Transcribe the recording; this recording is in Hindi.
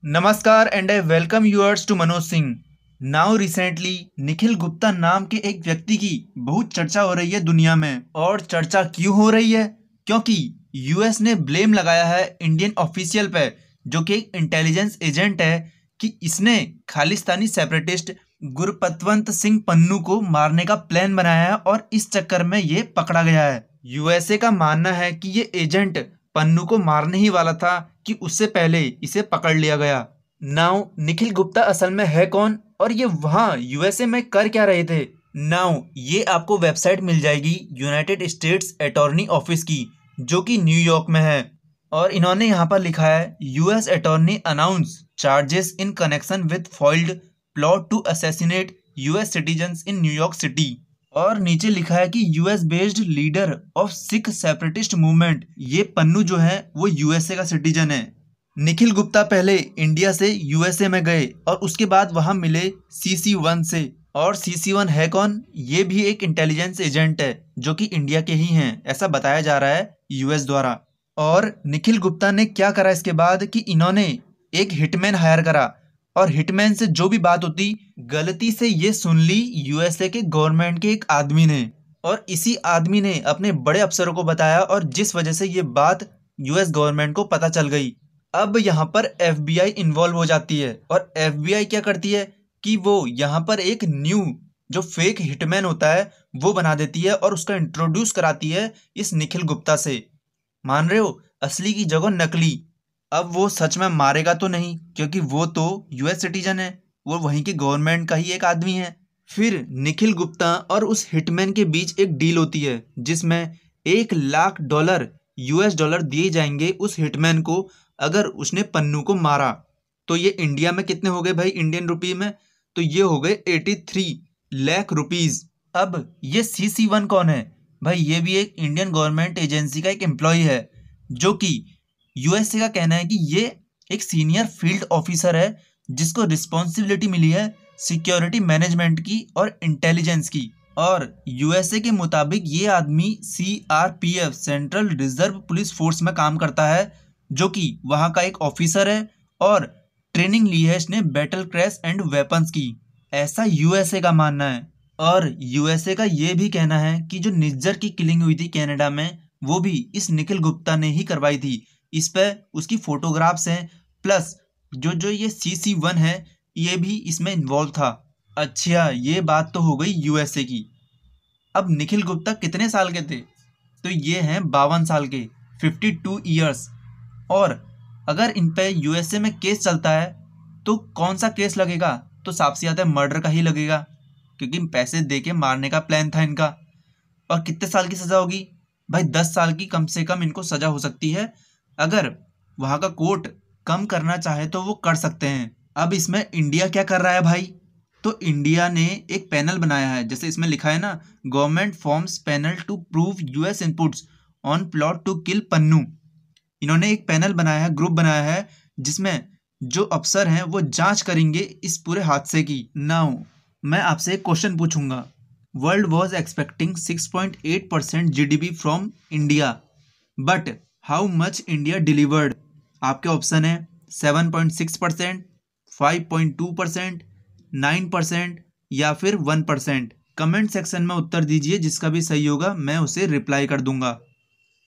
नमस्कार and I welcome yours to Manoj Singh. Now recently Nikhil Gupta नाम के एक व्यक्ति की बहुत चर्चा हो रही है दुनिया में। और चर्चा क्यों हो रही है? क्योंकि यूएस ने ब्लेम लगाया है इंडियन ऑफिशियल पे, जो कि एक इंटेलिजेंस एजेंट है, कि इसने खालिस्तानी सेपरेटिस्ट गुरपतवंत सिंह पन्नू को मारने का प्लान बनाया है और इस चक्कर में ये पकड़ा गया है। यूएसए का मानना है कि ये एजेंट पन्नू को मारने ही वाला था कि उससे पहले इसे पकड़ लिया गया। नाउ निखिल गुप्ता असल में है कौन और ये वहाँ यूएसए में कर क्या रहे थे? नाउ ये आपको वेबसाइट मिल जाएगी यूनाइटेड स्टेट्स अटॉर्नी ऑफिस की, जो कि न्यूयॉर्क में है। और इन्होंने यहाँ पर लिखा है US attorney announce charges in connection with foiled plot to assassinate US citizens in New York city. और नीचे लिखा है कि US based leader of Sikh separatist movement, ये पन्नू जो है वो यूएसए का सिटीजन है। निखिल गुप्ता पहले इंडिया से यूएसए में गए और उसके बाद वहां मिले CC1 से। और CC1 है कौन? ये भी एक इंटेलिजेंस एजेंट है जो कि इंडिया के ही हैं, ऐसा बताया जा रहा है यूएस द्वारा। और निखिल गुप्ता ने क्या करा इसके बाद कि इन्होंने एक हिटमैन हायर करा और हिटमैन से जो भी बात होती गलती से ये सुन ली यूएसए के गवर्नमेंट के एक आदमी ने। और इसी आदमी ने अपने बड़े अफसरों को बताया और जिस वजह से ये बात यूएस गवर्नमेंट को पता चल गई। अब यहाँ पर FBI इन्वॉल्व हो जाती है और FBI क्या करती है कि वो यहाँ पर एक न्यू जो फेक हिटमैन होता है वो बना देती है और उसका इंट्रोड्यूस कराती है इस निखिल गुप्ता से। मान रहे हो, असली की जगह नकली। अब वो सच में मारेगा तो नहीं, क्योंकि वो तो यूएस सिटीजन है, वो वहीं के गवर्नमेंट का ही एक आदमी है। फिर निखिल गुप्ता और उस हिटमैन के बीच एक डील होती है जिसमें $1 लाख US डॉलर दिए जाएंगे उस हिटमैन को अगर उसने पन्नू को मारा। तो ये इंडिया में कितने हो गए भाई, इंडियन रुपी में? तो ये हो गए 83 लाख रुपीज। अब ये CC1 कौन है भाई? ये भी एक इंडियन गवर्नमेंट एजेंसी का एक एम्प्लॉय है, जो कि यूएसए का कहना है कि ये एक सीनियर फील्ड ऑफिसर है जिसको रिस्पॉन्सिबिलिटी मिली है सिक्योरिटी मैनेजमेंट की और इंटेलिजेंस की। और यूएसए के मुताबिक ये आदमी CRPF central reserve police force में काम करता है, जो कि वहाँ का एक ऑफिसर है और ट्रेनिंग ली है इसने बैटल क्रैश एंड वेपन्स की, ऐसा यूएसए का मानना है। और यूएसए का ये भी कहना है कि जो निज्जर की किलिंग हुई थी कनाडा में, वो भी इस निखिल गुप्ता ने ही करवाई थी। इस पे उसकी फोटोग्राफ्स हैं, प्लस जो जो ये CC1 है ये भी इसमें इन्वॉल्व था। अच्छा, ये बात तो हो गई यूएसए की। अब निखिल गुप्ता कितने साल के थे? तो ये हैं 52 साल के, 52 ईयर्स। और अगर इन पे यूएसए में केस चलता है तो कौन सा केस लगेगा? तो साफ सी बात है, मर्डर का ही लगेगा, क्योंकि पैसे दे के मारने का प्लान था इनका। और कितने साल की सज़ा होगी भाई? 10 साल की कम से कम इनको सज़ा हो सकती है। अगर वहाँ का कोर्ट कम करना चाहे तो वो कर सकते हैं। अब इसमें इंडिया क्या कर रहा है भाई? तो इंडिया ने एक पैनल बनाया है, जैसे इसमें लिखा है ना, government forms panel to probe US inputs on plot to kill Pannun. इन्होंने एक पैनल बनाया है, ग्रुप बनाया है, जिसमें जो अफसर हैं वो जांच करेंगे इस पूरे हादसे की। नाउ मैं आपसे एक क्वेश्चन पूछूंगा। World was expecting 6.8% GDP from India, but how much India delivered? आपके ऑप्शन है 7.6%, 5.2%, 9% या फिर 1%। कमेंट सेक्शन में उत्तर दीजिए, जिसका भी सही होगा मैं उसे रिप्लाई कर दूंगा।